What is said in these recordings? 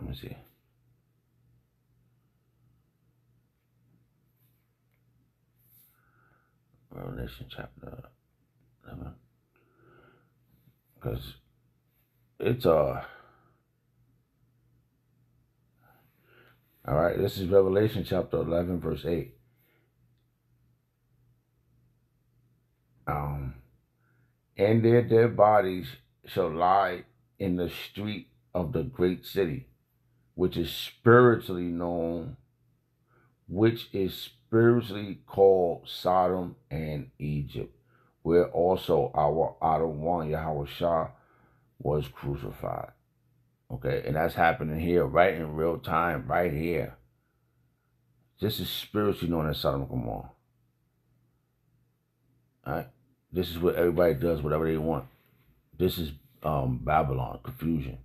Let me see. Revelation chapter 11. Because it's all right, this is Revelation chapter 11, verse 8. And their dead bodies shall lie in the street of the great city, which is spiritually known, which is spiritually called Sodom and Egypt, where also our outer one, Yahawashi, was crucified. Okay, and that's happening here, right in real time, right here. This is spiritually known as Sodom and Gomorrah. All right? This is what everybody does, whatever they want. This is Babylon, confusion.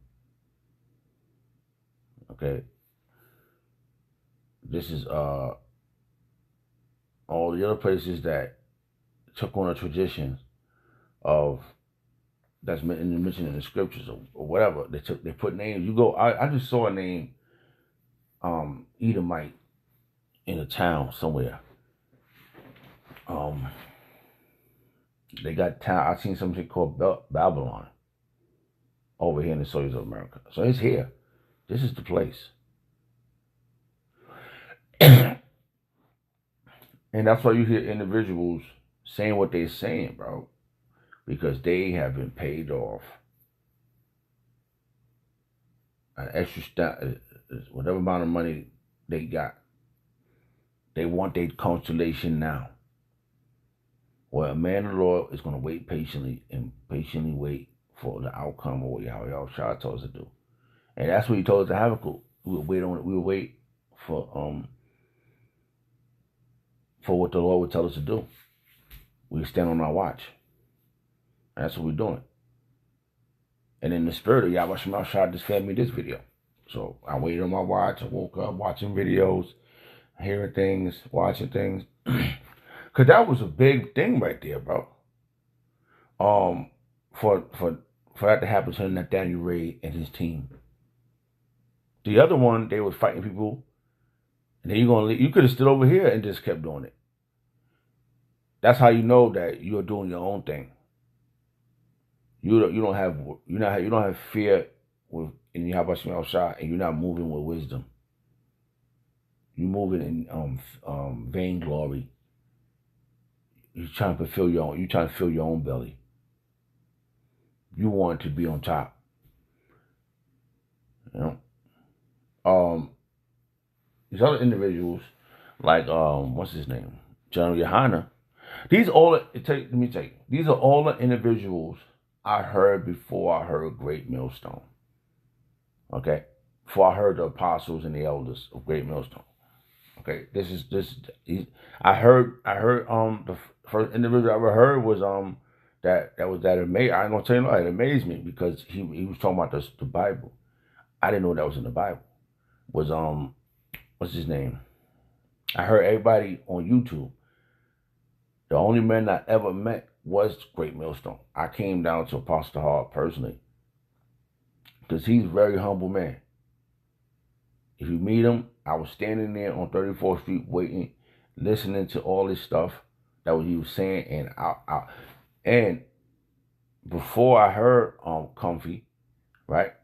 Okay. This is all the other places that took on a tradition of that's mentioned in the scriptures or whatever. They put names. You go. I just saw a name, Edomite, in a town somewhere. They got town. I seen something called Babylon over here in the soils of America. So it's here. This is the place. And that's why you hear individuals saying what they're saying, bro, because they have been paid off an extra whatever amount of money they got. They want their consolation now. Well, a man of the Lord is going to wait patiently and patiently wait for the outcome of what Yahawashi told us to do. And that's what he told us to Habakkuk. We would wait on it. We would wait for what the Lord would tell us to do. We stand on our watch. And that's what we're doing. And in the spirit of Yahawashi just fed me this video. So I waited on my watch. I woke up watching videos, hearing things, watching things. Because that was a big thing right there, bro. For that to happen to Nathaniel Ray and his team. The other one, they were fighting people, and then you could have stood over here and just kept doing it. That's how you know that you're doing your own thing. You don't have fear in Yahawashi, and you're not moving with wisdom. You're moving in vainglory. You're trying to fill your own belly. You want to be on top. You know? These other individuals, like what's his name? General Yahawashi. These are all the individuals I heard before I heard Great Millstone. Okay? Before I heard the apostles and the elders of Great Millstone. Okay, I heard the first individual I ever heard was that amazed. I ain't gonna tell you no, it amazed me because he was talking about the Bible. I didn't know that was in the Bible. Was what's his name? I heard everybody on YouTube. The only man I ever met was Great Millstone. I came down to Apostle Hall personally because he's a very humble man. If you meet him, I was standing there on 34th Street waiting, listening to all this stuff that he was saying, and before I heard Comfy, right?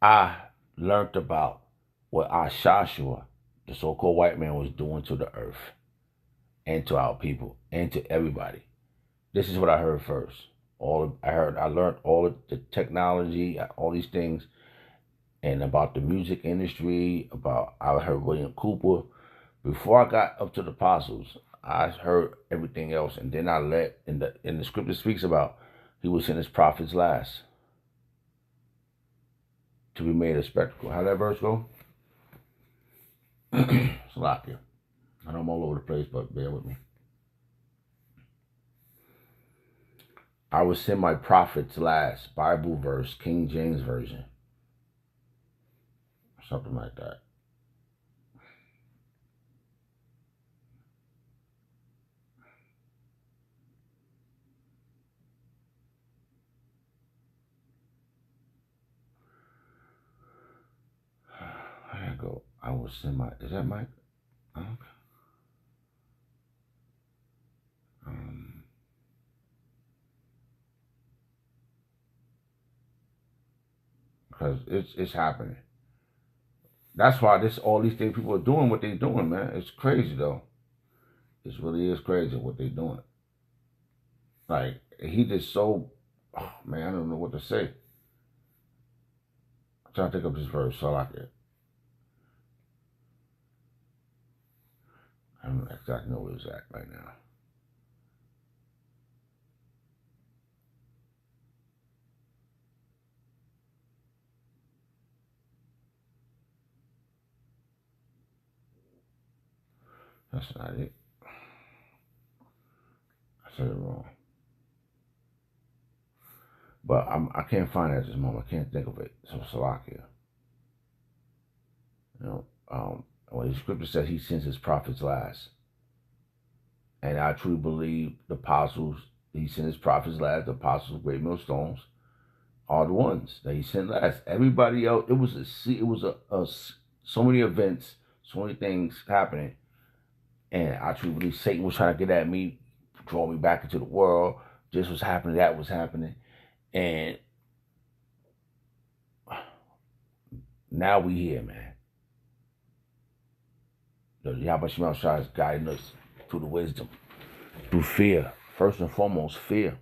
I learned about what Joshua, the so-called white man, was doing to the earth and to our people and to everybody. This is what I heard first. I learned all of the technology, all these things. And about the music industry, I heard William Cooper. Before I got up to the apostles, I heard everything else, and then in the scripture speaks about he would send his prophets last to be made a spectacle. How that verse go? It's a lot here. I know I'm all over the place, but bear with me. I would send my prophets last. Bible verse, King James Version. Something like that. know it's in my. Is that Mike? Okay. Because it's happening. That's why all these things people are doing what they're doing, man. It's crazy though. It really is crazy what they're doing. Like he just so, oh, man, I don't know what to say. I'm trying to take up this verse so I like it. I don't exactly know where it's at right now. That's not it. I said it wrong. But I can't find it at this moment. I can't think of it. So Salakia. You know, when the scripture says he sends his prophets last. And I truly believe the apostles, he sent his prophets last, the apostles, great millstones, are the ones that he sent last. Everybody else, it was so many events, so many things happening. And I truly believe Satan was trying to get at me, draw me back into the world. This was happening, that was happening. And now we here, man. The Yahawashi is guiding us through the wisdom, through fear. First and foremost, fear.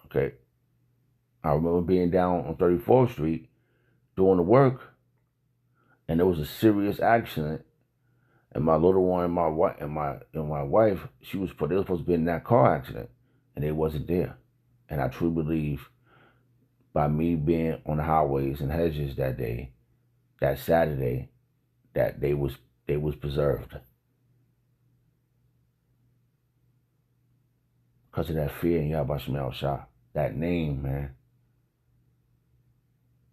Okay. I remember being down on 34th Street doing the work, and there was a serious accident. And my little one and my wife they were supposed to be in that car accident, and they wasn't there. And I truly believe by me being on the highways and hedges that day, that Saturday, that they was preserved. Because of that fear in Yahawashi, that name, man.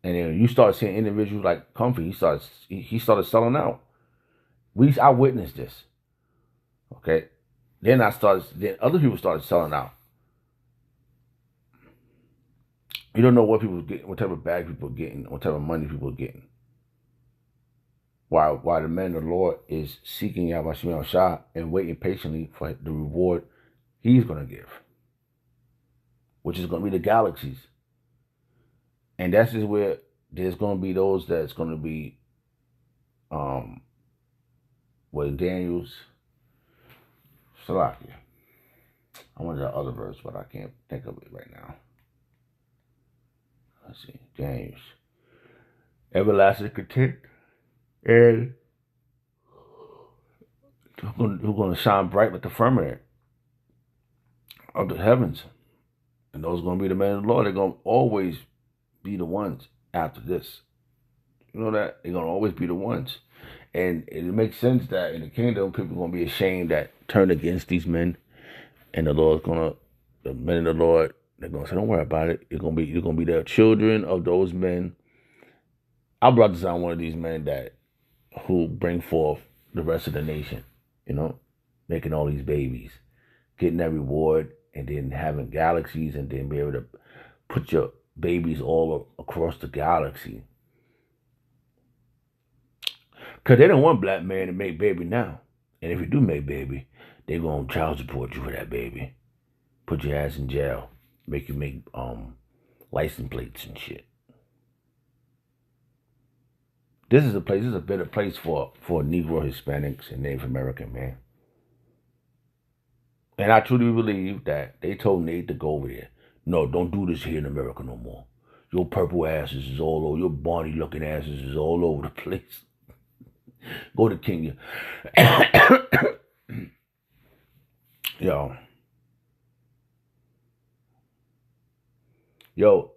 And then you start seeing individuals like Comfy, he started selling out. I witnessed this. Okay. Then other people started selling out. You don't know what people get, what type of bag people are getting, what type of money people are getting. While the man of the Lord is seeking Yahawashi and waiting patiently for the reward he's going to give, which is going to be the galaxies. And that's just where there's going to be those that's going to be, Daniel's, Salakia. I wanted the other verse, but I can't think of it right now. Let's see, James. Everlasting content, and who's going to shine bright like the firmament of the heavens. And those are going to be the men of the Lord. They're going to always be the ones after this. You know that? They're going to always be the ones. And it makes sense that in the kingdom, people are going to be ashamed that turn against these men. And the men of the Lord, they're going to say, don't worry about it. You're going to be the children of those men. Our brothers are one of these men who bring forth the rest of the nation, you know, making all these babies, getting that reward, and then having galaxies, and then be able to put your babies all across the galaxy. Because they don't want black man to make baby now. And if you do make baby, they're going to child support you for that baby. Put your ass in jail. Make you make license plates and shit. This is a better place for Negro, Hispanics, and Native American, man. And I truly believe that they told Nate to go over there. No, don't do this here in America no more. Your purple asses is all over. Your Barney looking asses is all over the place. Go to Kenya. Yo,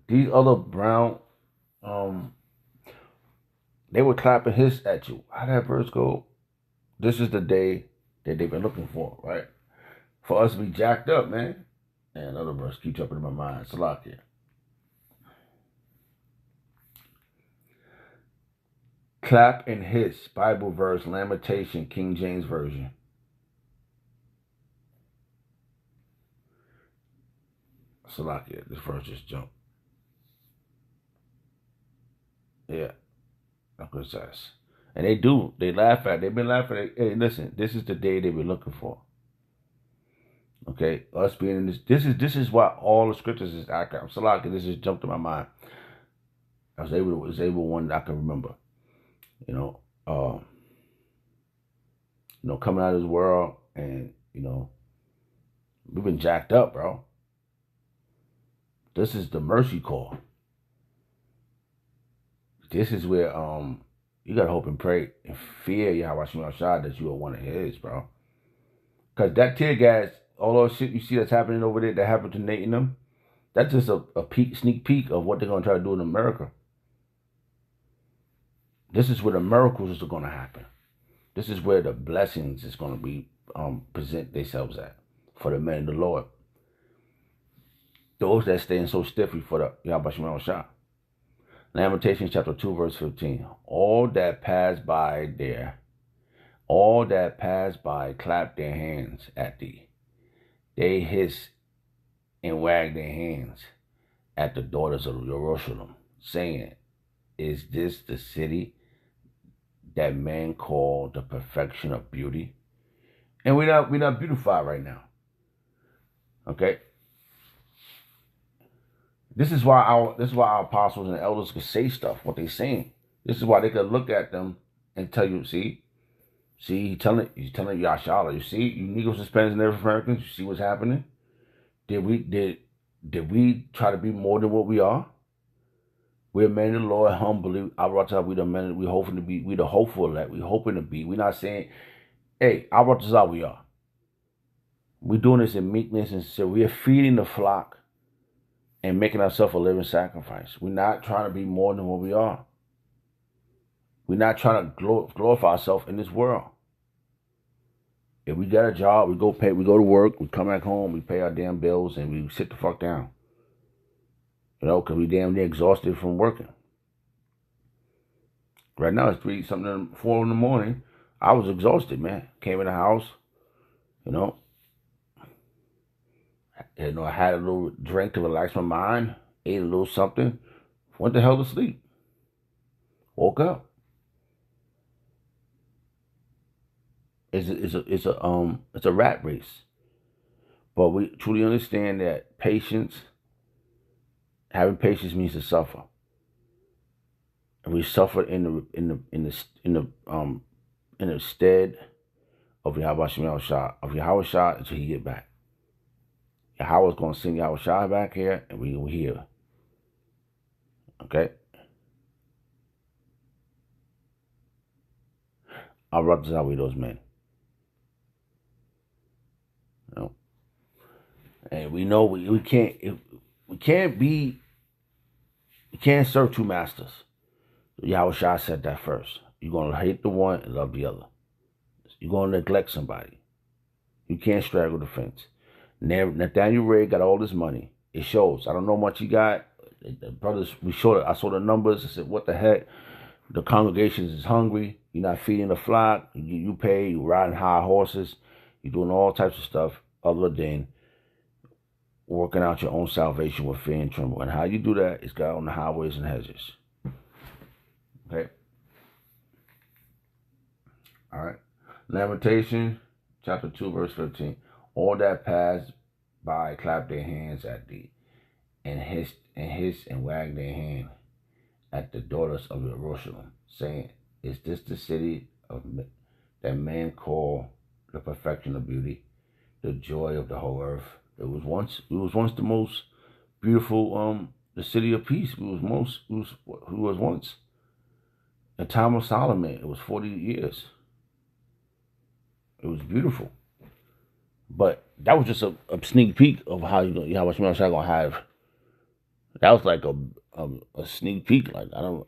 these other brown, they were clapping his at you. How that verse go? This is the day that they've been looking for, right? For us to be jacked up, man. And another verse keeps jumping in my mind. Salakia. Clap and hiss, Bible verse, Lamentation, King James Version. Salakia, this verse just jumped. Yeah. Uncle Zess. And they do. They laugh at it. They've been laughing at it. Hey, listen, this is the day they've been looking for. Okay? Us being in this is why all the scriptures is accurate. I'm so lucky this just jumped in my mind. I was able one that I can remember. You know, coming out of this world and, we've been jacked up, bro. This is the mercy call. This is where you gotta hope and pray and fear Yahawashi that you are one of his, bro. Cause that tear gas, all those shit you see that's happening over there that happened to Nate and them, that's just a sneak peek of what they're gonna try to do in America. This is where the miracles are gonna happen. This is where the blessings is gonna be present themselves at for the men of the Lord. Those that stand so stiffly for the Yahawashi. Lamentations chapter 2, verse 15. All that pass by clap their hands at thee. They hiss and wag their hands at the daughters of Jerusalem, saying, is this the city that men call the perfection of beauty? And we're not beautified right now. Okay? This is why our apostles and elders could say stuff, what they're saying. This is why they could look at them and tell you, see, he's telling Yashala, you see, you Negroes, Hispanics, and Native Americans, you see what's happening? Did we try to be more than what we are? We're men of the Lord, humbly. We hoping to be, we the hopeful that we hoping to be. We're not saying, hey, we are. We're doing this in meekness and so we are feeding the flock and making ourselves a living sacrifice. We're not trying to be more than what we are. We're not trying to glorify ourselves in this world. If we got a job, we go to work, we come back home, we pay our damn bills, and we sit the fuck down. Because we damn near exhausted from working. Right now it's 4 in the morning. I was exhausted, man. Came in the house, I had a little drink to relax my mind, ate a little something, went the hell to sleep. Woke up. It's a rat race. But we truly understand that having patience means to suffer. And we suffer in the stead of Yahawashi until he get back. Yahawah's going to send Yahawashi back here, and we will hear. Okay? Our brothers are with those men. And we know we can't serve two masters. Yahawashi said that first. You're going to hate the one and love the other. You're going to neglect somebody. You can't straddle the fence. Nathaniel Ray got all this money. It shows. I don't know how much he got. The brothers, I saw the numbers. I said, what the heck? The congregation is hungry. You're not feeding the flock. You pay. You're riding high horses. You're doing all types of stuff other than working out your own salvation with fear and tremble. And how you do that is God on the highways and hedges. Okay? All right. Lamentation, chapter 2, verse 15. All that pass by clap their hands at thee, and hiss and wag their hand at the daughters of Jerusalem, saying, is this the city that man call the perfection of beauty, the joy of the whole earth? It was once the most beautiful, the city of peace. Who was once. In time of Solomon, it was 40 years. It was beautiful. But that was just a sneak peek of how much money I'm gonna have. That was like a sneak peek. Like I don't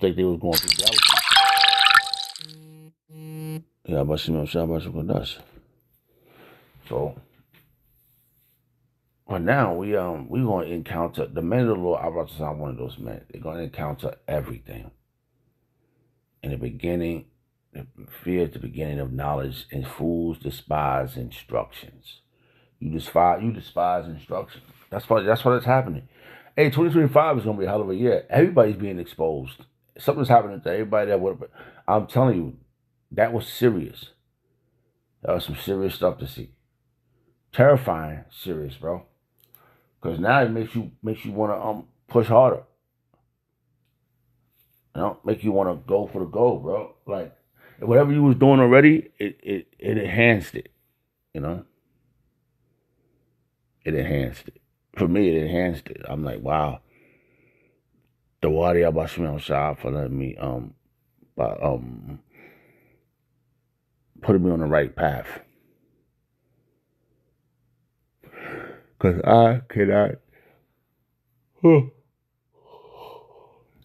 think they was going to. So, but now we're going to encounter the men of the Lord. I brought to one of those men. They're going to encounter everything. In the beginning, fear is the beginning of knowledge, and fools despise instructions. You despise instructions. That's what's happening. Hey, 2025 is going to be a hell of a year. Everybody's being exposed. something's happening to everybody that would. I'm telling you, that was serious. That was some serious stuff to see. Terrifying, serious, bro. Because now it makes you want to push harder. You know, make you want to go for the goal, bro. Like whatever you was doing already, it enhanced it. You know, it enhanced it. For me, it enhanced it. I'm like, wow. The water Yahawashi shot for letting me by, putting me on the right path. Cause I cannot.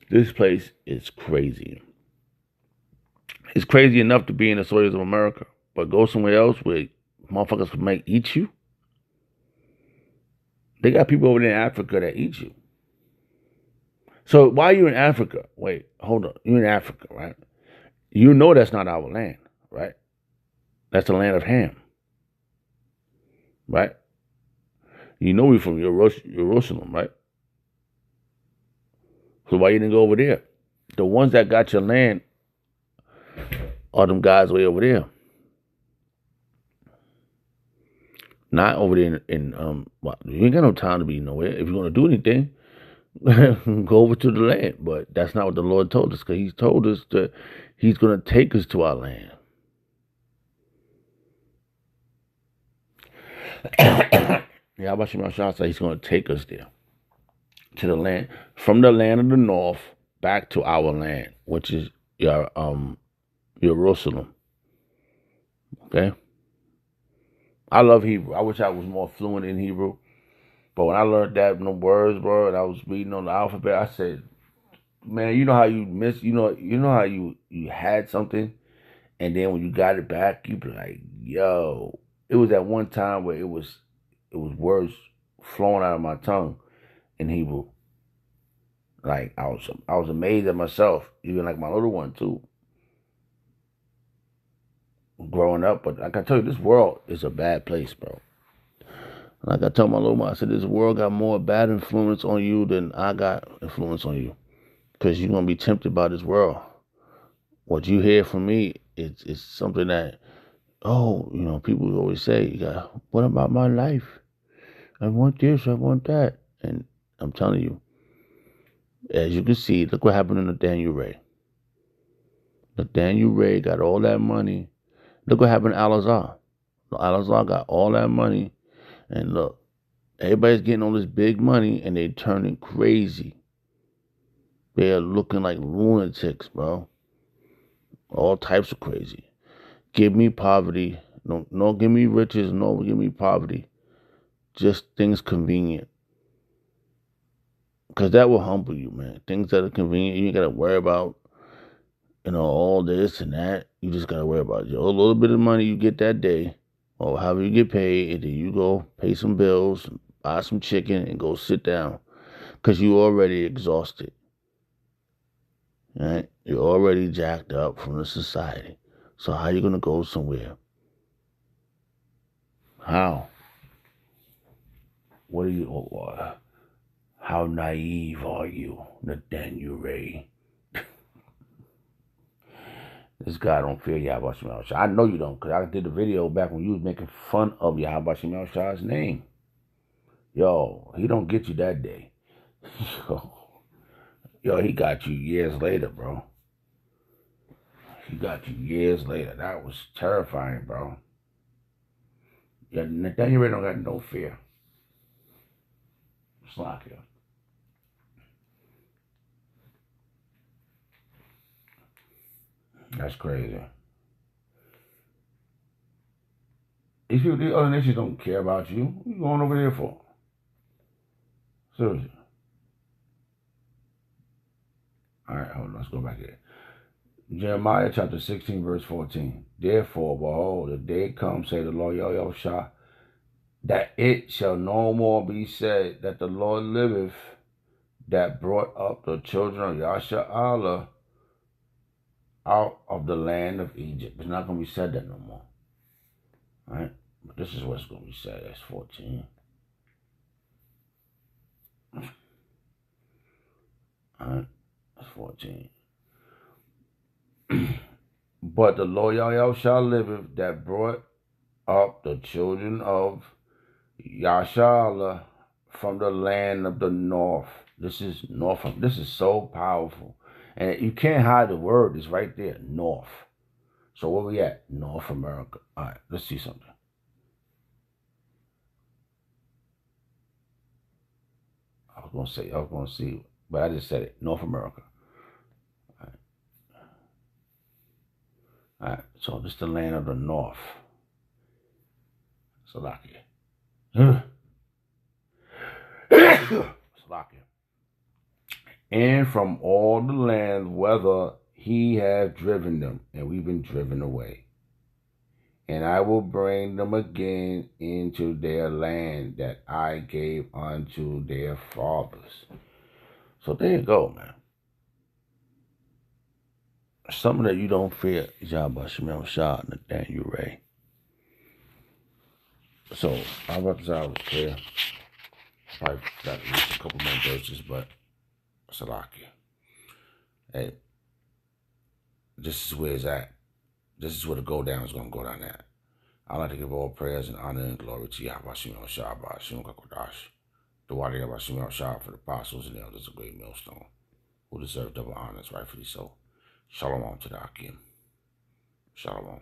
This place is crazy. It's crazy enough to be in the soils of America, but go somewhere else where motherfuckers might eat you. They got people over there in Africa that eat you. So why are you in Africa? Wait, hold on. You're in Africa, right? You know that's not our land, right? That's the land of Ham, right? You know we're from Jerusalem, right? So why you didn't go over there? The ones that got your land are them guys way over there. Not over there well, you ain't got no time to be nowhere. If you're gonna do anything, go over to the land. But that's not what the Lord told us, because He told us that He's gonna take us to our land. Yahawashi said He's gonna take us there. To the land, from the land of the north back to our land, which is Jerusalem. Okay? I love Hebrew. I wish I was more fluent in Hebrew. But when I learned that in the words, bro, and I was reading on the alphabet, I said, man, you know how you miss, you know how you had something, and then when you got it back, you be like, yo. It was at one time where it was words flowing out of my tongue in Hebrew. Like I was amazed at myself, even like my little one too. Growing up, but like I tell you, this world is a bad place, bro. Like I told my little one, I said, this world got more bad influence on you than I got influence on you. Because you're going to be tempted by this world. What you hear from me, it's something that, people always say, what about my life? I want this, I want that. And I'm telling you, as you can see, look what happened to Nathaniel Ray. Nathaniel Ray got all that money. Look what happened to Al-Azhar. Al-Azhar got all that money. And look, everybody's getting all this big money and they turning crazy. They're looking like lunatics, bro. All types of crazy. Give me poverty. No, give me riches. No, give me poverty. Just things convenient. Because that will humble you, man. Things that are convenient, you ain't got to worry about, all this and that. You just got to worry about a little bit of money you get that day, or however you get paid, and then you go pay some bills, buy some chicken, and go sit down. Because you already exhausted. Right? You're already jacked up from the society. So how you going to go somewhere? How? What are you... How naive are you, Nathaniel Ray? This guy don't fear Yahawashi. I know you don't, because I did the video back when you was making fun of Yahawashi name. Yo, he don't get you that day. Yo, he got you years later, bro. He got you years later. That was terrifying, bro. Yeah, Nathaniel Ray don't got no fear. Slack, yo. That's crazy. These people, these other nations don't care about you. What are you going over there for? Seriously. All right, hold on. Let's go back here. Jeremiah chapter 16, verse 14. Therefore, behold, the day comes, say the Lord Yahawashi, that it shall no more be said that the Lord liveth, that brought up the children of Yashar'Allah out of the land of Egypt. It's not going to be said that no more. All right? But this is what's going to be said. That's 14. All right? That's 14. But the Lord Yahawashi liveth, that brought up the children of Yahawah from the land of the north. This is north. This is so powerful. And you can't hide the word. It's right there, north. So where we at? North America. All right, let's see something. I was going to see, but I just said it. North America. All right, so this is the land of the north. Salakia. Salakia. And from all the land whither he hath driven them, and we've been driven away. And I will bring them again into their land that I gave unto their fathers. So there you go, man. Something that you don't fear is Yahawashi Shah Nathaniel Ray. So our episode was clear. Probably got at least a couple more verses, but Salakia. Hey, this is where it's at. This is where the go down is going to go down at. I'd like to give all prayers and honor and glory to Yahawashi Shah Ba'ashim Kakodash. The water Yahawashi Shah for the apostles and the elders of great millstone, who deserve double honors, rightfully so. Shalom to the Akim. Shalom.